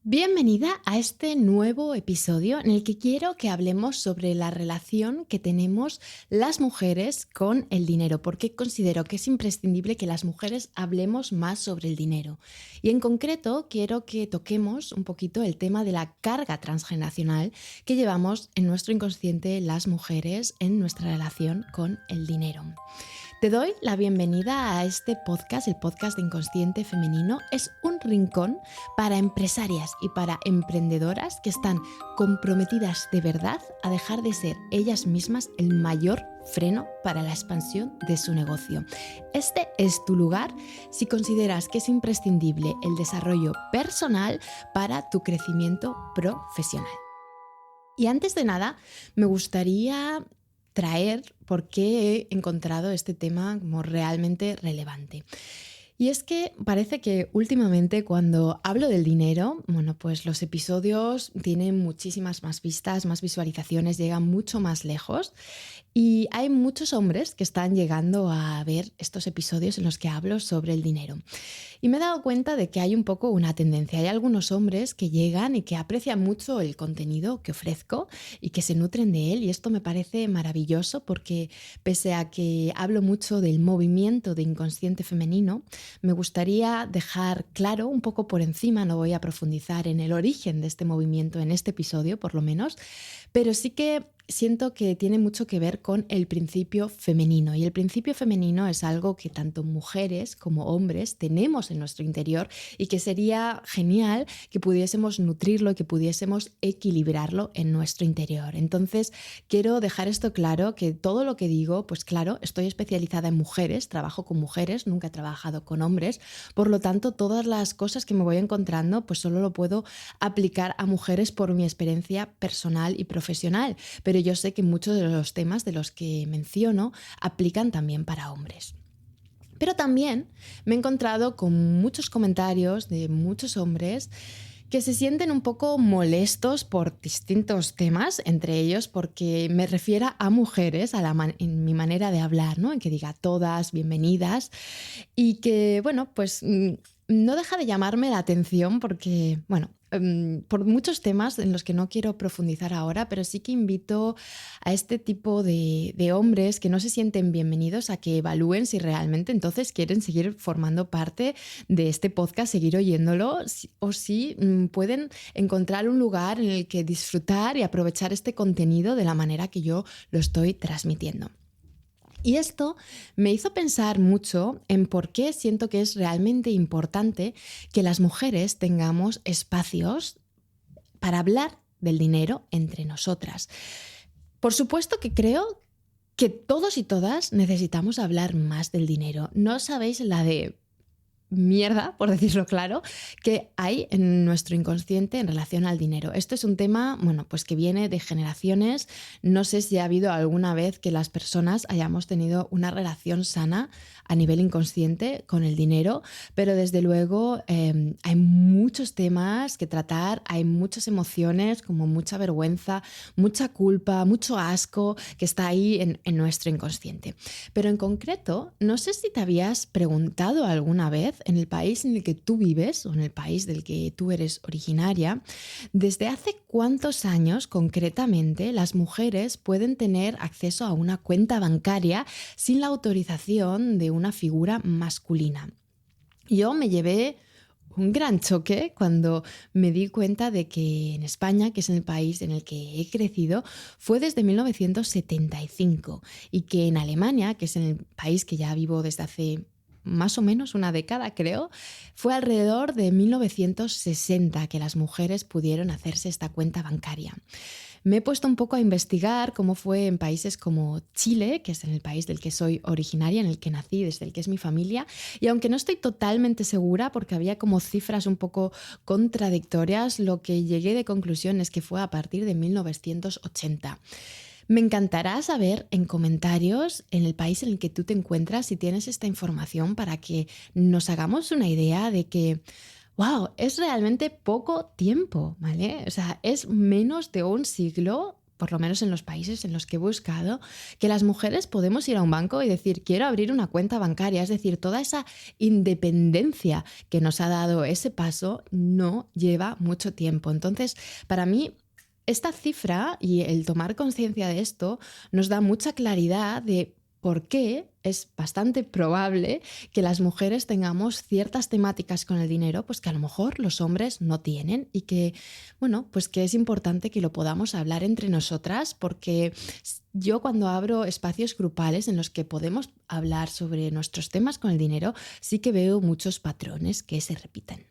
Bienvenida a este nuevo episodio en el que quiero que hablemos sobre la relación que tenemos las mujeres con el dinero, porque considero que es imprescindible que las mujeres hablemos más sobre el dinero. Y en concreto quiero que toquemos un poquito el tema de la carga transgeneracional que llevamos en nuestro inconsciente las mujeres en nuestra relación con el dinero. Te doy la bienvenida a este podcast, el podcast de Inconsciente Femenino. Es un rincón para empresarias y para emprendedoras que están comprometidas de verdad a dejar de ser ellas mismas el mayor freno para la expansión de su negocio. Este es tu lugar si consideras que es imprescindible el desarrollo personal para tu crecimiento profesional. Y antes de nada, me gustaría traer por qué he encontrado este tema como realmente relevante. Y es que parece que últimamente cuando hablo del dinero, pues los episodios tienen muchísimas más vistas, más visualizaciones, llegan mucho más lejos y hay muchos hombres que están llegando a ver estos episodios en los que hablo sobre el dinero. Y me he dado cuenta de que hay un poco una tendencia. Hay algunos hombres que llegan y que aprecian mucho el contenido que ofrezco y que se nutren de él. Y esto me parece maravilloso porque pese a que hablo mucho del movimiento de inconsciente femenino, me gustaría dejar claro un poco por encima, no voy a profundizar en el origen de este movimiento en este episodio por lo menos, pero sí que siento que tiene mucho que ver con el principio femenino. Y el principio femenino es algo que tanto mujeres como hombres tenemos en nuestro interior y que sería genial que pudiésemos nutrirlo y que pudiésemos equilibrarlo en nuestro interior. Entonces, quiero dejar esto claro, que todo lo que digo, pues claro, estoy especializada en mujeres, trabajo con mujeres, nunca he trabajado con hombres, por lo tanto, todas las cosas que me voy encontrando, pues solo lo puedo aplicar a mujeres por mi experiencia personal y profesional. Pero yo sé que muchos de los temas de los que menciono aplican también para hombres. Pero también me he encontrado con muchos comentarios de muchos hombres que se sienten un poco molestos por distintos temas, entre ellos porque me refiera a mujeres, en mi manera de hablar, ¿no? En que diga todas, bienvenidas, y que, pues no deja de llamarme la atención porque, por muchos temas en los que no quiero profundizar ahora, pero sí que invito a este tipo de hombres que no se sienten bienvenidos a que evalúen si realmente entonces quieren seguir formando parte de este podcast, seguir oyéndolo, o si pueden encontrar un lugar en el que disfrutar y aprovechar este contenido de la manera que yo lo estoy transmitiendo. Y esto me hizo pensar mucho en por qué siento que es realmente importante que las mujeres tengamos espacios para hablar del dinero entre nosotras. Por supuesto que creo que todos y todas necesitamos hablar más del dinero. No sabéis la de mierda, por decirlo claro, que hay en nuestro inconsciente en relación al dinero. Esto es un tema, pues que viene de generaciones. No sé si ha habido alguna vez que las personas hayamos tenido una relación sana a nivel inconsciente con el dinero, pero desde luego hay muchos temas que tratar, hay muchas emociones como mucha vergüenza, mucha culpa, mucho asco que está ahí en nuestro inconsciente. Pero en concreto, no sé si te habías preguntado alguna vez en el país en el que tú vives o en el país del que tú eres originaria, ¿desde hace cuántos años concretamente las mujeres pueden tener acceso a una cuenta bancaria sin la autorización de una figura masculina? Yo me llevé un gran choque cuando me di cuenta de que en España, que es el país en el que he crecido, fue desde 1975 y que en Alemania, que es en el país que ya vivo desde hace más o menos una década, creo, fue alrededor de 1960 que las mujeres pudieron hacerse esta cuenta bancaria. Me he puesto un poco a investigar cómo fue en países como Chile, que es en el país del que soy originaria, en el que nací, desde el que es mi familia, y aunque no estoy totalmente segura porque había como cifras un poco contradictorias, lo que llegué de conclusión es que fue a partir de 1980. Me encantará saber en comentarios en el país en el que tú te encuentras si tienes esta información para que nos hagamos una idea de que wow, es realmente poco tiempo, ¿vale? O sea, es menos de un siglo por lo menos en los países en los que he buscado, que las mujeres podemos ir a un banco y decir, quiero abrir una cuenta bancaria. Es decir, toda esa independencia que nos ha dado ese paso no lleva mucho tiempo. Entonces, para mí, esta cifra y el tomar conciencia de esto nos da mucha claridad de por qué es bastante probable que las mujeres tengamos ciertas temáticas con el dinero, pues que a lo mejor los hombres no tienen y que, bueno, pues que es importante que lo podamos hablar entre nosotras, porque yo cuando abro espacios grupales en los que podemos hablar sobre nuestros temas con el dinero, sí que veo muchos patrones que se repiten.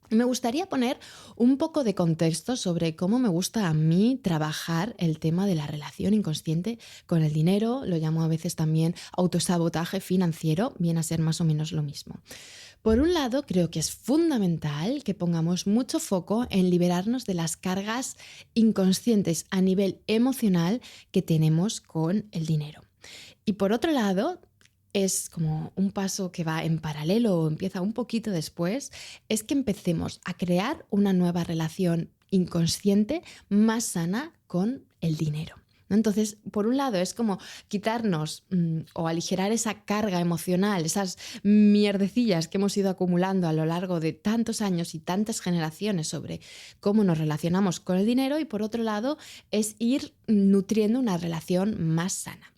Me gustaría poner un poco de contexto sobre cómo me gusta a mí trabajar el tema de la relación inconsciente con el dinero. Lo llamo a veces también autosabotaje financiero, viene a ser más o menos lo mismo. Por un lado, creo que es fundamental que pongamos mucho foco en liberarnos de las cargas inconscientes a nivel emocional que tenemos con el dinero. Y por otro lado, es como un paso que va en paralelo o empieza un poquito después, es que empecemos a crear una nueva relación inconsciente más sana con el dinero. Entonces, por un lado, es como quitarnos o aligerar esa carga emocional, esas mierdecillas que hemos ido acumulando a lo largo de tantos años y tantas generaciones sobre cómo nos relacionamos con el dinero, y por otro lado, es ir nutriendo una relación más sana.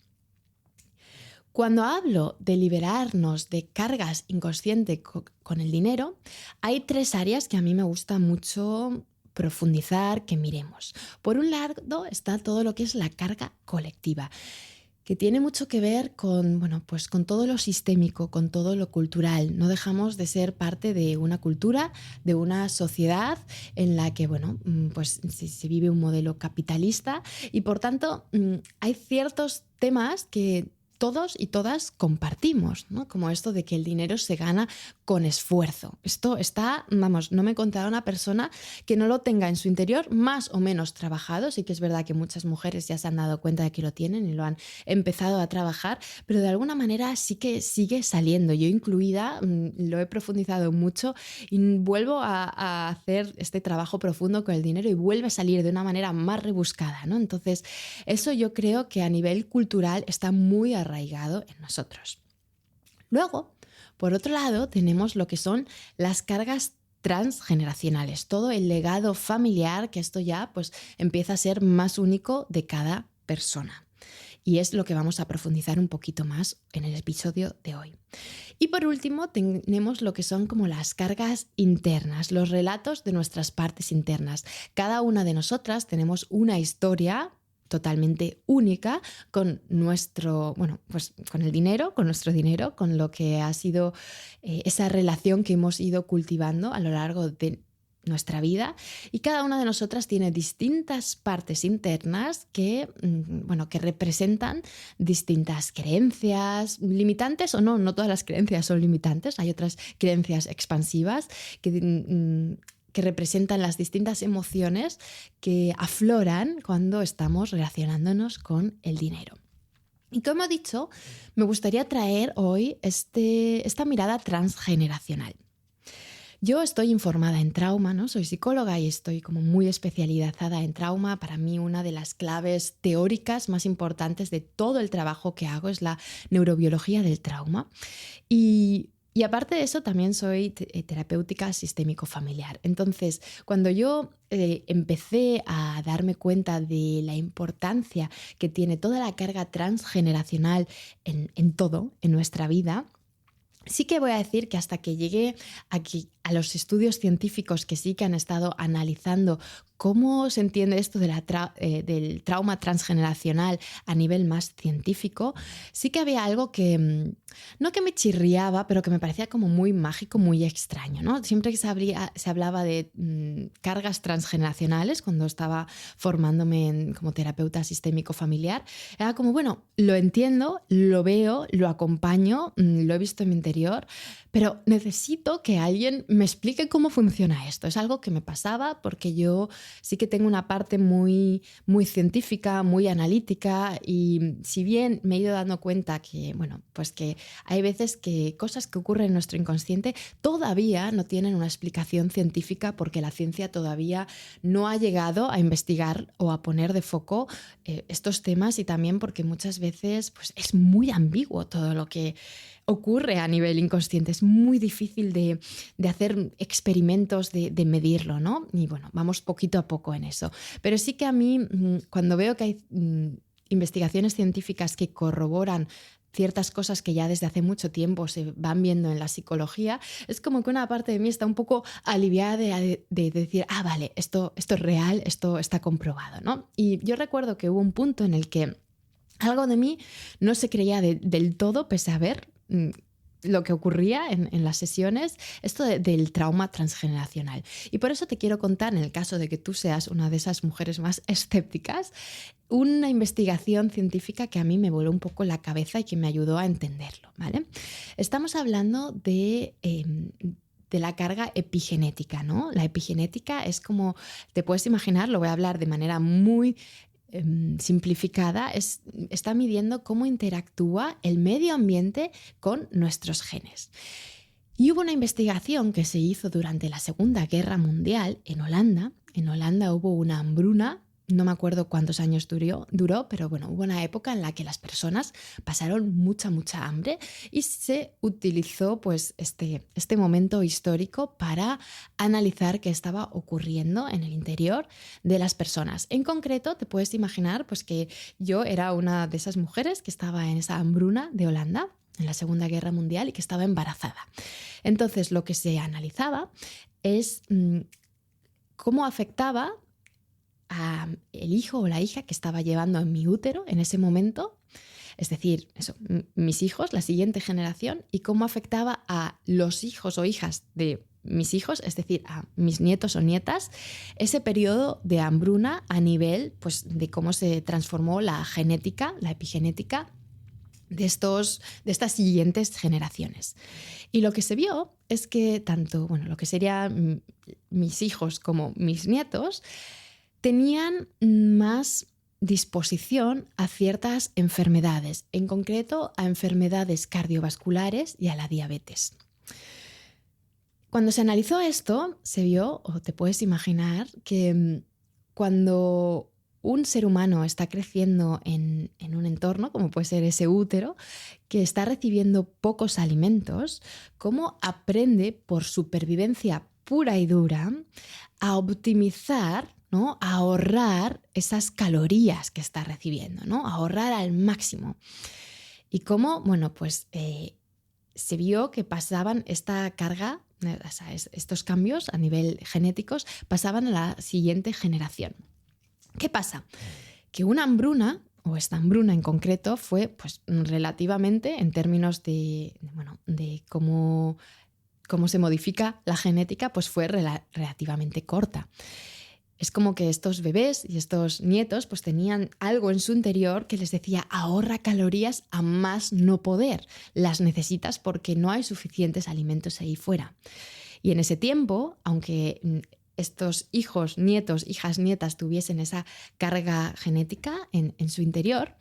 Cuando hablo de liberarnos de cargas inconscientes con el dinero, hay 3 áreas que a mí me gusta mucho profundizar, que miremos. Por un lado está todo lo que es la carga colectiva, que tiene mucho que ver con, bueno, pues con todo lo sistémico, con todo lo cultural. No dejamos de ser parte de una cultura, de una sociedad en la que, bueno, pues se vive un modelo capitalista y por tanto hay ciertos temas que todos y todas compartimos, ¿no? Como esto de que el dinero se gana con esfuerzo. Esto está, vamos, no me he encontrado una persona que no lo tenga en su interior más o menos trabajado. Sí que es verdad que muchas mujeres ya se han dado cuenta de que lo tienen y lo han empezado a trabajar, pero de alguna manera sí que sigue saliendo. Yo incluida, lo he profundizado mucho y vuelvo a hacer este trabajo profundo con el dinero y vuelve a salir de una manera más rebuscada, ¿no? Entonces, eso yo creo que a nivel cultural está muy arraigado en nosotros. Luego, por otro lado, tenemos lo que son las cargas transgeneracionales, todo el legado familiar, que esto ya pues empieza a ser más único de cada persona. Y es lo que vamos a profundizar un poquito más en el episodio de hoy. Y por último, tenemos lo que son como las cargas internas, los relatos de nuestras partes internas. Cada una de nosotras tenemos una historia totalmente única con nuestro, bueno, pues con el dinero, con nuestro dinero, con lo que ha sido esa relación que hemos ido cultivando a lo largo de nuestra vida, y cada una de nosotras tiene distintas partes internas que, bueno, que representan distintas creencias, limitantes o no, no todas las creencias son limitantes, hay otras creencias expansivas que representan las distintas emociones que afloran cuando estamos relacionándonos con el dinero. Y como he dicho, me gustaría traer hoy esta mirada transgeneracional. Yo estoy informada en trauma, ¿no? Soy psicóloga y estoy como muy especializada en trauma. Para mí una de las claves teóricas más importantes de todo el trabajo que hago es la neurobiología del trauma. Y aparte de eso, también soy terapéutica sistémico-familiar. Entonces, cuando yo empecé a darme cuenta de la importancia que tiene toda la carga transgeneracional en todo, en nuestra vida, sí que voy a decir que hasta que llegué aquí a los estudios científicos que sí que han estado analizando cómo se entiende esto de del trauma transgeneracional a nivel más científico, sí que había algo que, no que me chirriaba, pero que me parecía como muy mágico, muy extraño, ¿no? Siempre que se hablaba de cargas transgeneracionales, cuando estaba formándome como terapeuta sistémico familiar, era como, bueno, lo entiendo, lo veo, lo acompaño, lo he visto en mi interior, interior, pero necesito que alguien me explique cómo funciona esto. Es algo que me pasaba porque yo sí que tengo una parte muy, muy científica, muy analítica, y si bien me he ido dando cuenta que, bueno, pues que hay veces que cosas que ocurren en nuestro inconsciente todavía no tienen una explicación científica porque la ciencia todavía no ha llegado a investigar o a poner de foco estos temas, y también porque muchas veces pues, es muy ambiguo todo lo que ocurre a nivel inconsciente. Es muy difícil de hacer experimentos, de medirlo, ¿no? Y bueno, vamos poquito a poco en eso. Pero sí que a mí, cuando veo que hay investigaciones científicas que corroboran ciertas cosas que ya desde hace mucho tiempo se van viendo en la psicología, es como que una parte de mí está un poco aliviada de decir, vale, esto es real, esto está comprobado, ¿no? Y yo recuerdo que hubo un punto en el que algo de mí no se creía del todo, pese a ver lo que ocurría en las sesiones, esto del trauma transgeneracional. Y por eso te quiero contar, en el caso de que tú seas una de esas mujeres más escépticas, una investigación científica que a mí me voló un poco la cabeza y que me ayudó a entenderlo, ¿vale? Estamos hablando de la carga epigenética, ¿no? La epigenética es como, te puedes imaginar, lo voy a hablar de manera muy simplificada, está midiendo cómo interactúa el medio ambiente con nuestros genes. Y hubo una investigación que se hizo durante la Segunda Guerra Mundial en Holanda. En Holanda hubo una hambruna, no me acuerdo cuántos años duró, pero bueno, hubo una época en la que las personas pasaron mucha hambre, y se utilizó pues este momento histórico para analizar qué estaba ocurriendo en el interior de las personas. En concreto, te puedes imaginar pues que yo era una de esas mujeres que estaba en esa hambruna de Holanda en la Segunda Guerra Mundial y que estaba embarazada. Entonces, lo que se analizaba es cómo afectaba a el hijo o la hija que estaba llevando en mi útero en ese momento, es decir, mis hijos, la siguiente generación, y cómo afectaba a los hijos o hijas de mis hijos, es decir, a mis nietos o nietas, ese periodo de hambruna a nivel pues, de cómo se transformó la genética, la epigenética de estas siguientes generaciones. Y lo que se vio es que tanto lo que serían mis hijos como mis nietos tenían más disposición a ciertas enfermedades, en concreto a enfermedades cardiovasculares y a la diabetes. Cuando se analizó esto, se vio, o te puedes imaginar, que cuando un ser humano está creciendo en un entorno, como puede ser ese útero, que está recibiendo pocos alimentos, cómo aprende por supervivencia pura y dura a optimizar, ¿no? A ahorrar esas calorías que está recibiendo, ¿no? A ahorrar al máximo. Y cómo, pues se vio que pasaban esta carga, o sea, estos cambios a nivel genéticos pasaban a la siguiente generación. ¿Qué pasa? Que una hambruna, o esta hambruna en concreto, fue pues relativamente, en términos de cómo se modifica la genética, pues fue relativamente corta. Es como que estos bebés y estos nietos pues tenían algo en su interior que les decía: ahorra calorías a más no poder, las necesitas porque no hay suficientes alimentos ahí fuera. Y en ese tiempo, aunque estos hijos, nietos, hijas, nietas tuviesen esa carga genética en su interior,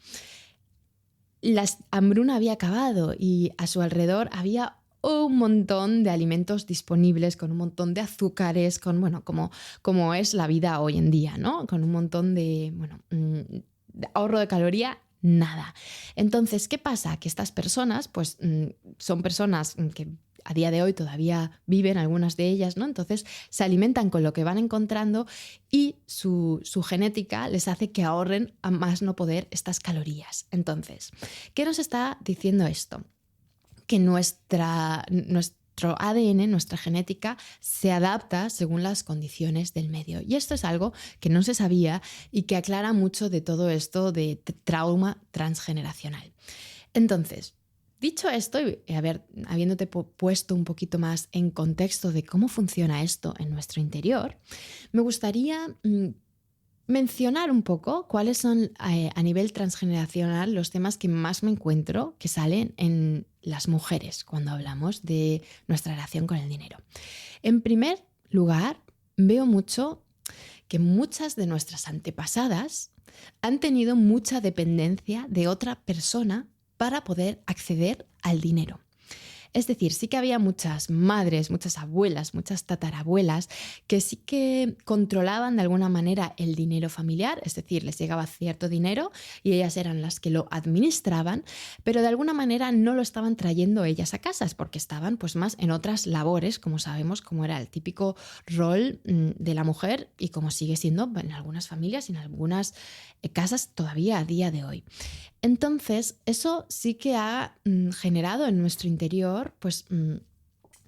la hambruna había acabado y a su alrededor había un montón de alimentos disponibles, con un montón de azúcares, con como es la vida hoy en día, ¿no? Con un montón de ahorro de caloría, nada. Entonces, ¿qué pasa? Que estas personas, pues son personas que a día de hoy todavía viven, algunas de ellas, ¿no? Entonces se alimentan con lo que van encontrando y su genética les hace que ahorren a más no poder estas calorías. Entonces, ¿qué nos está diciendo esto? Que nuestro ADN, nuestra genética, se adapta según las condiciones del medio. Y esto es algo que no se sabía y que aclara mucho de todo esto de trauma transgeneracional. Entonces, dicho esto, y habiéndote puesto un poquito más en contexto de cómo funciona esto en nuestro interior, me gustaría mencionar un poco cuáles son a nivel transgeneracional los temas que más me encuentro que salen en las mujeres cuando hablamos de nuestra relación con el dinero. En primer lugar, veo mucho que muchas de nuestras antepasadas han tenido mucha dependencia de otra persona para poder acceder al dinero. Es decir, sí que había muchas madres, muchas abuelas, muchas tatarabuelas que sí que controlaban de alguna manera el dinero familiar, es decir, les llegaba cierto dinero y ellas eran las que lo administraban, pero de alguna manera no lo estaban trayendo ellas a casas porque estaban pues más en otras labores, como sabemos, como era el típico rol de la mujer y como sigue siendo en algunas familias y en algunas casas todavía a día de hoy. Entonces, eso sí que ha generado en nuestro interior pues,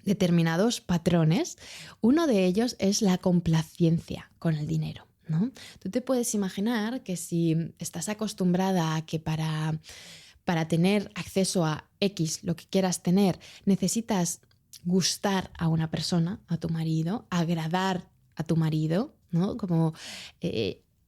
determinados patrones. Uno de ellos es la complacencia con el dinero, ¿no? Tú te puedes imaginar que si estás acostumbrada a que para tener acceso a X, lo que quieras tener, necesitas gustar a una persona, a tu marido, agradar a tu marido, ¿no? Como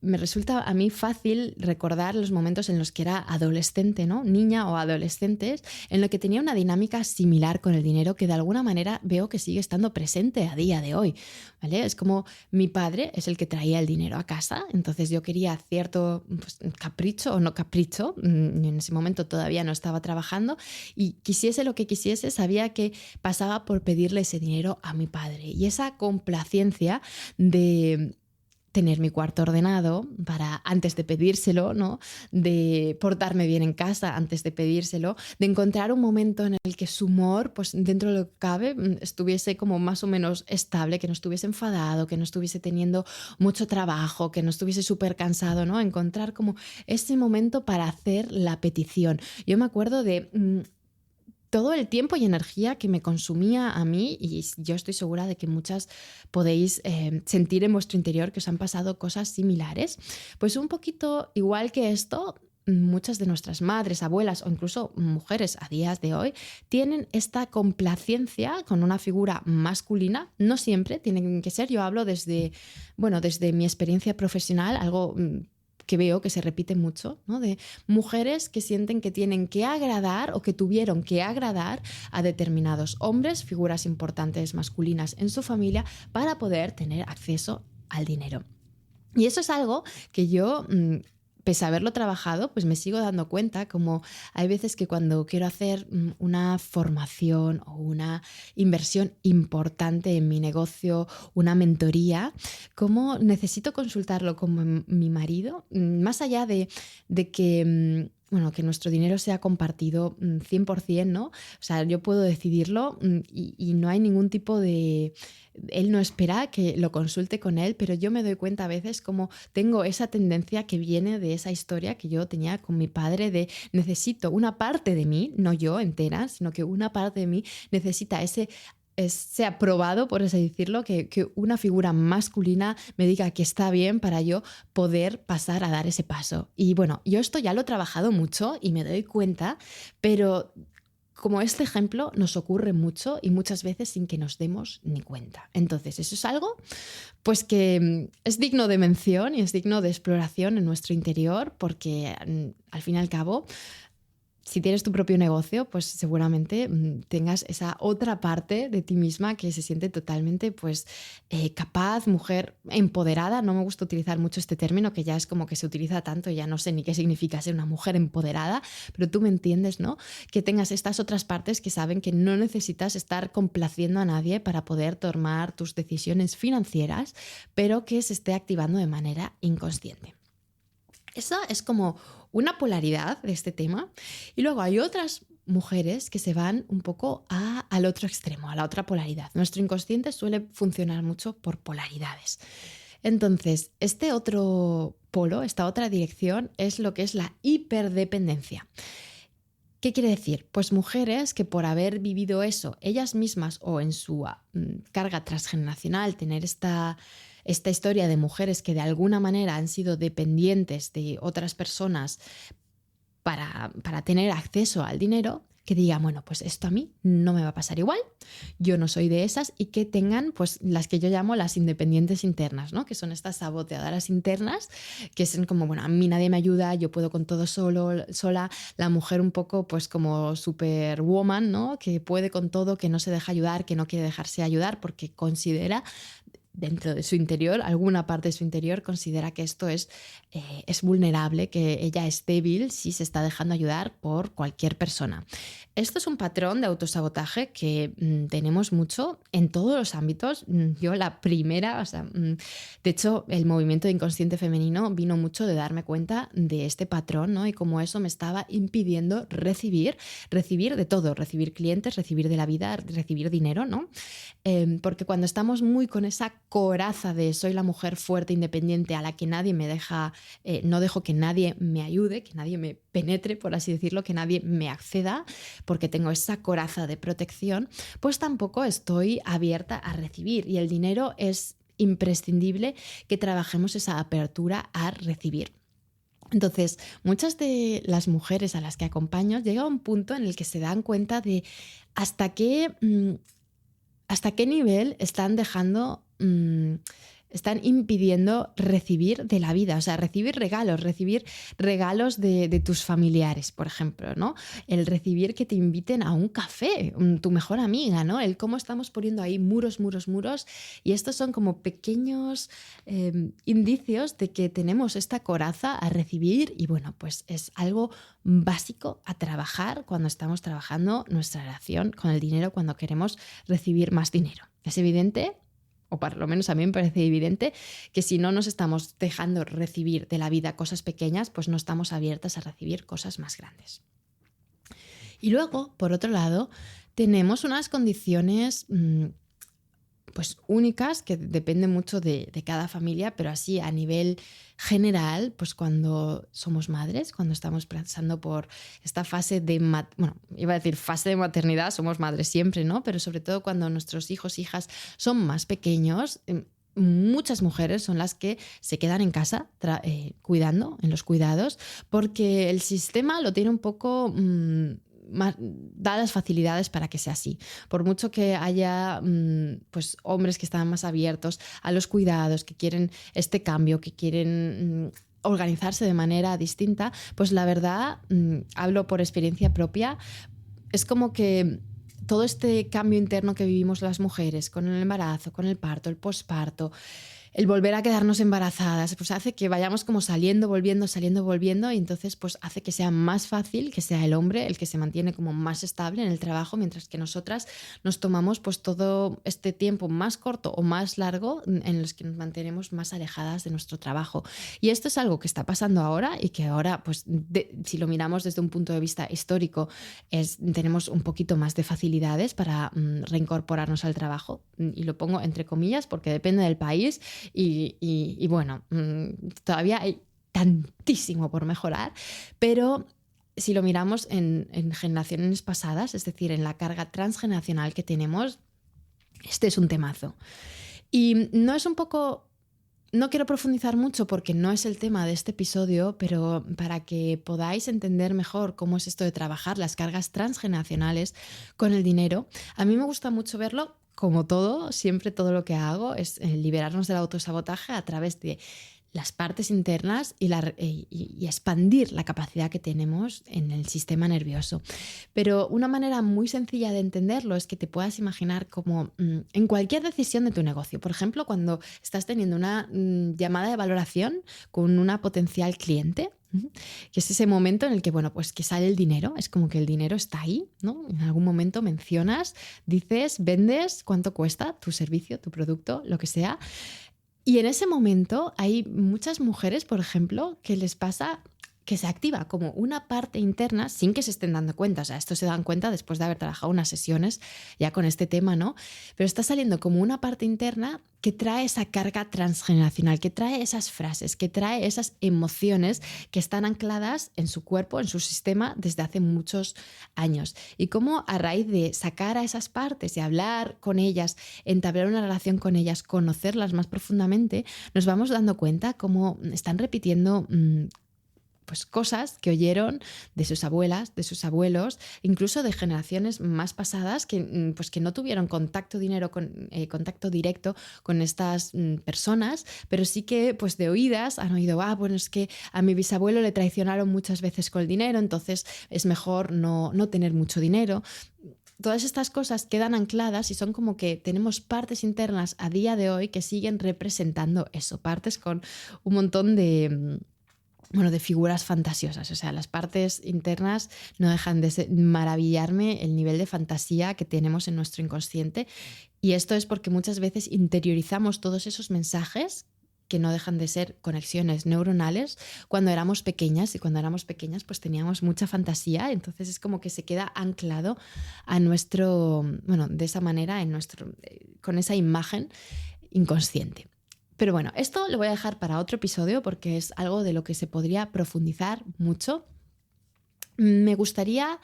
me resulta a mí fácil recordar los momentos en los que era adolescente, ¿no? Niña o adolescentes, en lo que tenía una dinámica similar con el dinero que de alguna manera veo que sigue estando presente a día de hoy, ¿vale? Es como mi padre es el que traía el dinero a casa, entonces yo quería cierto pues, capricho o no capricho, en ese momento todavía no estaba trabajando y quisiese lo que quisiese, sabía que pasaba por pedirle ese dinero a mi padre y esa complacencia de tener mi cuarto ordenado para antes de pedírselo, ¿no? De portarme bien en casa antes de pedírselo, de encontrar un momento en el que su humor, pues dentro de lo que cabe, estuviese como más o menos estable, que no estuviese enfadado, que no estuviese teniendo mucho trabajo, que no estuviese súper cansado, ¿no? Encontrar como ese momento para hacer la petición. Yo me acuerdo de todo el tiempo y energía que me consumía a mí y yo estoy segura de que muchas podéis sentir en vuestro interior que os han pasado cosas similares. Pues un poquito igual que esto, muchas de nuestras madres, abuelas o incluso mujeres a días de hoy tienen esta complacencia con una figura masculina. No siempre tienen que ser, yo hablo desde mi experiencia profesional, algo que veo que se repite mucho, ¿no? De mujeres que sienten que tienen que agradar o que tuvieron que agradar a determinados hombres, figuras importantes masculinas en su familia, para poder tener acceso al dinero. Y eso es algo que yo pese a haberlo trabajado, pues me sigo dando cuenta como hay veces que cuando quiero hacer una formación o una inversión importante en mi negocio, una mentoría, como necesito consultarlo con mi marido, más allá de que bueno, que nuestro dinero sea compartido 100%, ¿no? O sea, yo puedo decidirlo y no hay ningún tipo de... Él no espera que lo consulte con él, pero yo me doy cuenta a veces como tengo esa tendencia que viene de esa historia que yo tenía con mi padre de necesito una parte de mí, no yo entera, sino que una parte de mí necesita ese aprobado, por así decirlo, que una figura masculina me diga que está bien para yo poder pasar a dar ese paso. Y bueno, yo esto ya lo he trabajado mucho y me doy cuenta, pero como este ejemplo nos ocurre mucho y muchas veces sin que nos demos ni cuenta. Entonces, eso es algo pues que es digno de mención y es digno de exploración en nuestro interior porque al fin y al cabo si tienes tu propio negocio, pues seguramente tengas esa otra parte de ti misma que se siente totalmente pues, capaz, mujer empoderada. No me gusta utilizar mucho este término, que ya es como que se utiliza tanto, ya no sé ni qué significa ser una mujer empoderada, pero tú me entiendes, ¿no? Que tengas estas otras partes que saben que no necesitas estar complaciendo a nadie para poder tomar tus decisiones financieras, pero que se esté activando de manera inconsciente. Esa es como una polaridad de este tema. Y luego hay otras mujeres que se van un poco al otro extremo, a la otra polaridad. Nuestro inconsciente suele funcionar mucho por polaridades. Entonces, este otro polo, esta otra dirección, es lo que es la hiperdependencia. ¿Qué quiere decir? Pues mujeres que por haber vivido eso ellas mismas o en su carga transgeneracional, tener esta historia de mujeres que de alguna manera han sido dependientes de otras personas para tener acceso al dinero, que digan, bueno, pues esto a mí no me va a pasar igual, yo no soy de esas, y que tengan pues las que yo llamo las independientes internas, ¿no? Que son estas saboteadoras internas, que son como, bueno, a mí nadie me ayuda, yo puedo con todo sola, la mujer un poco pues como superwoman, ¿no? Que puede con todo, que no se deja ayudar, que no quiere dejarse ayudar porque considera dentro de su interior, alguna parte de su interior considera que esto es vulnerable, que ella es débil si se está dejando ayudar por cualquier persona. Esto es un patrón de autosabotaje que tenemos mucho en todos los ámbitos. Yo la primera, de hecho, el movimiento de inconsciente femenino vino mucho de darme cuenta de este patrón, ¿no? Y cómo eso me estaba impidiendo recibir de todo, recibir clientes, recibir de la vida, recibir dinero, ¿no? Porque cuando estamos muy con esa coraza de soy la mujer fuerte, independiente, a la que nadie me deja, no dejo que nadie me ayude, que nadie me penetre, por así decirlo, que nadie me acceda, porque tengo esa coraza de protección, pues tampoco estoy abierta a recibir. Y el dinero es imprescindible que trabajemos esa apertura a recibir. Entonces, muchas de las mujeres a las que acompaño llega a un punto en el que se dan cuenta de hasta qué nivel están dejando, están impidiendo recibir de la vida, o sea, recibir regalos de tus familiares, por ejemplo, ¿no? El recibir que te inviten a un café, tu mejor amiga, ¿no? El cómo estamos poniendo ahí muros, y estos son como pequeños indicios de que tenemos esta coraza a recibir y bueno, pues es algo básico a trabajar cuando estamos trabajando nuestra relación con el dinero, cuando queremos recibir más dinero. Es evidente, o por lo menos a mí me parece evidente, que si no nos estamos dejando recibir de la vida cosas pequeñas, pues no estamos abiertas a recibir cosas más grandes. Y luego, por otro lado, tenemos unas condiciones pues únicas que dependen mucho de cada familia, pero así a nivel general, pues cuando somos madres, cuando estamos pasando por esta fase de, fase de maternidad, somos madres siempre, ¿no? Pero sobre todo cuando nuestros hijos, hijas son más pequeños, muchas mujeres son las que se quedan en casa cuidando, en los cuidados, porque el sistema lo tiene un poco da las facilidades para que sea así. Por mucho que haya pues hombres que están más abiertos a los cuidados, que quieren este cambio, que quieren organizarse de manera distinta, pues la verdad, hablo por experiencia propia, es como que todo este cambio interno que vivimos las mujeres con el embarazo, con el parto, el posparto, el volver a quedarnos embarazadas, pues hace que vayamos como saliendo, volviendo, y entonces pues hace que sea más fácil que sea el hombre el que se mantiene como más estable en el trabajo, mientras que nosotras nos tomamos pues todo este tiempo más corto o más largo en los que nos mantenemos más alejadas de nuestro trabajo. Y esto es algo que está pasando ahora y que ahora pues si lo miramos desde un punto de vista histórico tenemos un poquito más de facilidades para reincorporarnos al trabajo, y lo pongo entre comillas porque depende del país. Y bueno, todavía hay tantísimo por mejorar, pero si lo miramos en generaciones pasadas, es decir, en la carga transgeneracional que tenemos, este es un temazo. Y no quiero profundizar mucho porque no es el tema de este episodio, pero para que podáis entender mejor cómo es esto de trabajar las cargas transgeneracionales con el dinero, a mí me gusta mucho verlo. Como todo, siempre todo lo que hago es liberarnos del autosabotaje a través de las partes internas y expandir la capacidad que tenemos en el sistema nervioso. Pero una manera muy sencilla de entenderlo es que te puedas imaginar como en cualquier decisión de tu negocio. Por ejemplo, cuando estás teniendo una llamada de valoración con una potencial cliente, que es ese momento en el que, bueno, pues que sale el dinero, es como que el dinero está ahí, ¿no? En algún momento mencionas, dices, vendes, cuánto cuesta tu servicio, tu producto, lo que sea. Y en ese momento hay muchas mujeres, por ejemplo, que les pasa que se activa como una parte interna sin que se estén dando cuenta. O sea, esto se dan cuenta después de haber trabajado unas sesiones ya con este tema, ¿no? Pero está saliendo como una parte interna que trae esa carga transgeneracional, que trae esas frases, que trae esas emociones que están ancladas en su cuerpo, en su sistema desde hace muchos años. Y cómo a raíz de sacar a esas partes y hablar con ellas, entablar una relación con ellas, conocerlas más profundamente, nos vamos dando cuenta cómo están repitiendo pues cosas que oyeron de sus abuelas, de sus abuelos, incluso de generaciones más pasadas pues que no tuvieron contacto directo con estas personas, pero sí que pues de oídas han oído, bueno, es que a mi bisabuelo le traicionaron muchas veces con el dinero, entonces es mejor no tener mucho dinero. Todas estas cosas quedan ancladas y son como que tenemos partes internas a día de hoy que siguen representando eso, partes con un montón de figuras fantasiosas. O sea, las partes internas no dejan de maravillarme el nivel de fantasía que tenemos en nuestro inconsciente. Y esto es porque muchas veces interiorizamos todos esos mensajes que no dejan de ser conexiones neuronales cuando éramos pequeñas, y cuando éramos pequeñas pues teníamos mucha fantasía, entonces es como que se queda anclado a nuestro, de esa manera, con esa imagen inconsciente. Pero bueno, esto lo voy a dejar para otro episodio porque es algo de lo que se podría profundizar mucho. Me gustaría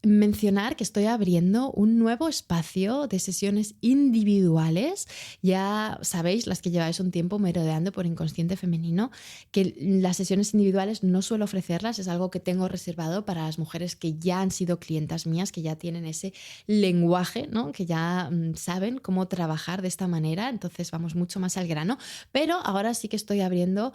mencionar que estoy abriendo un nuevo espacio de sesiones individuales. Ya sabéis, las que lleváis un tiempo merodeando por Inconsciente Femenino, que las sesiones individuales no suelo ofrecerlas, es algo que tengo reservado para las mujeres que ya han sido clientas mías, que ya tienen ese lenguaje, ¿no? Que ya saben cómo trabajar de esta manera, entonces vamos mucho más al grano, pero ahora sí que estoy abriendo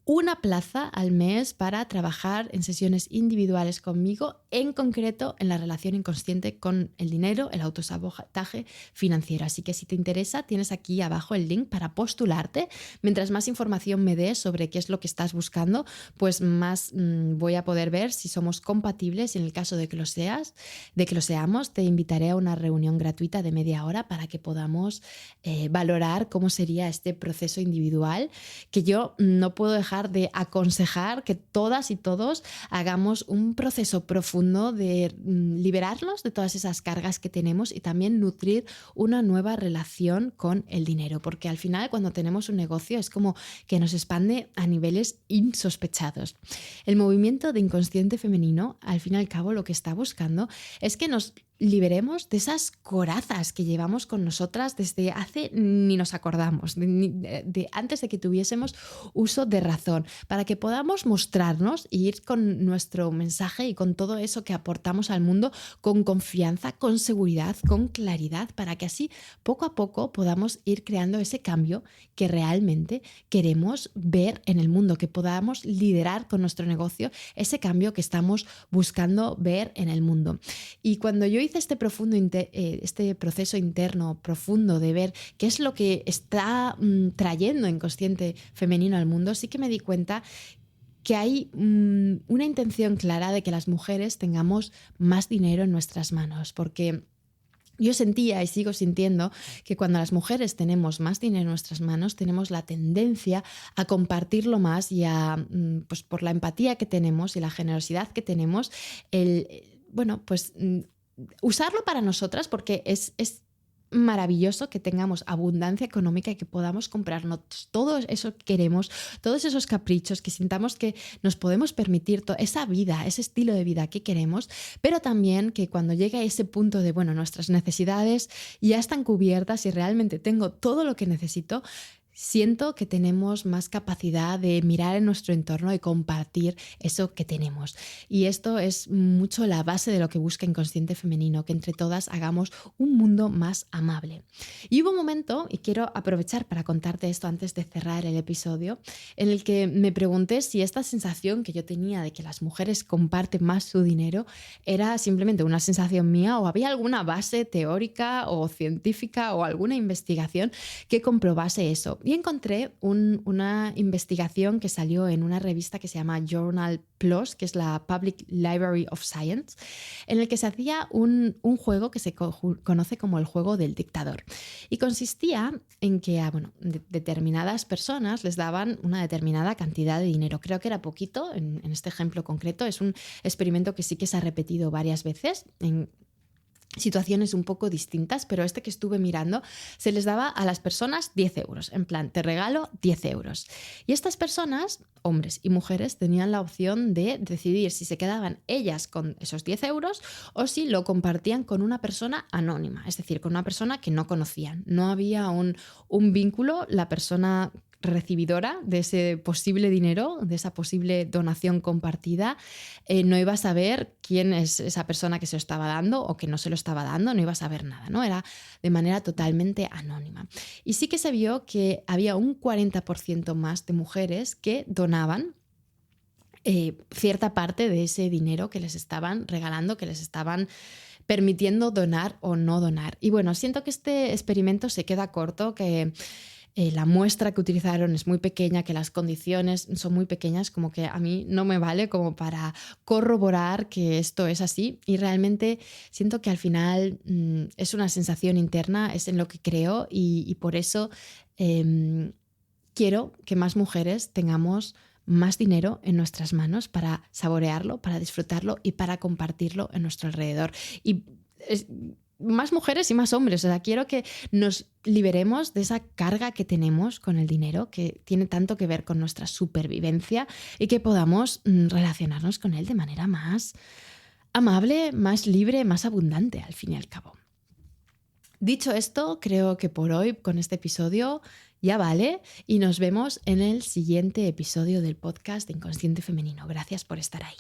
una plaza al mes para trabajar en sesiones individuales conmigo, en concreto en la relación inconsciente con el dinero, el autosabotaje financiero. Así que si te interesa, tienes aquí abajo el link para postularte. Mientras más información me des sobre qué es lo que estás buscando, pues más voy a poder ver si somos compatibles. Y en el caso de que lo seamos, te invitaré a una reunión gratuita de media hora para que podamos valorar cómo sería este proceso individual, que yo no puedo dejar de aconsejar que todas y todos hagamos un proceso profundo de liberarnos de todas esas cargas que tenemos y también nutrir una nueva relación con el dinero, porque al final cuando tenemos un negocio es como que nos expande a niveles insospechados. El movimiento de Inconsciente Femenino, al fin y al cabo, lo que está buscando es que nos liberemos de esas corazas que llevamos con nosotras desde hace ni nos acordamos, de antes de que tuviésemos uso de razón, para que podamos mostrarnos y ir con nuestro mensaje y con todo eso que aportamos al mundo con confianza, con seguridad, con claridad, para que así poco a poco podamos ir creando ese cambio que realmente queremos ver en el mundo, que podamos liderar con nuestro negocio ese cambio que estamos buscando ver en el mundo. Y cuando yo hice este proceso interno profundo de ver qué es lo que está trayendo Inconsciente Femenino al mundo, sí que me di cuenta que hay una intención clara de que las mujeres tengamos más dinero en nuestras manos, porque yo sentía y sigo sintiendo que cuando las mujeres tenemos más dinero en nuestras manos, tenemos la tendencia a compartirlo más y pues por la empatía que tenemos y la generosidad que tenemos, usarlo para nosotras, porque es maravilloso que tengamos abundancia económica y que podamos comprarnos todo eso que queremos, todos esos caprichos, que sintamos que nos podemos permitir esa vida, ese estilo de vida que queremos, pero también que cuando llegue a ese punto de, nuestras necesidades ya están cubiertas y realmente tengo todo lo que necesito, siento que tenemos más capacidad de mirar en nuestro entorno y compartir eso que tenemos. Y esto es mucho la base de lo que busca Inconsciente Femenino, que entre todas hagamos un mundo más amable. Y hubo un momento, y quiero aprovechar para contarte esto antes de cerrar el episodio, en el que me pregunté si esta sensación que yo tenía de que las mujeres comparten más su dinero era simplemente una sensación mía o había alguna base teórica o científica o alguna investigación que comprobase eso. Y encontré una investigación que salió en una revista que se llama Journal Plus, que es la Public Library of Science, en el que se hacía un juego que se conoce como el juego del dictador. Y consistía en que a determinadas personas les daban una determinada cantidad de dinero. Creo que era poquito, en este ejemplo concreto. Es un experimento que sí que se ha repetido varias veces en situaciones un poco distintas, pero este que estuve mirando, se les daba a las personas 10 euros, en plan, te regalo 10 euros. Y estas personas, hombres y mujeres, tenían la opción de decidir si se quedaban ellas con esos 10 euros o si lo compartían con una persona anónima, es decir, con una persona que no conocían. No había un vínculo, la persona recibidora de ese posible dinero, de esa posible donación compartida, no iba a saber quién es esa persona que se lo estaba dando o que no se lo estaba dando, no iba a saber nada, ¿no? Era de manera totalmente anónima. Y sí que se vio que había un 40% más de mujeres que donaban cierta parte de ese dinero que les estaban regalando, que les estaban permitiendo donar o no donar. Y bueno, siento que este experimento se queda corto, que la muestra que utilizaron es muy pequeña, que las condiciones son muy pequeñas, como que a mí no me vale como para corroborar que esto es así, y realmente siento que al final es una sensación interna, es en lo que creo, y por eso quiero que más mujeres tengamos más dinero en nuestras manos para saborearlo, para disfrutarlo y para compartirlo en nuestro alrededor. Y más mujeres y más hombres. O sea, quiero que nos liberemos de esa carga que tenemos con el dinero, que tiene tanto que ver con nuestra supervivencia, y que podamos relacionarnos con él de manera más amable, más libre, más abundante, al fin y al cabo. Dicho esto, creo que por hoy, con este episodio, ya vale, y nos vemos en el siguiente episodio del podcast de Inconsciente Femenino. Gracias por estar ahí.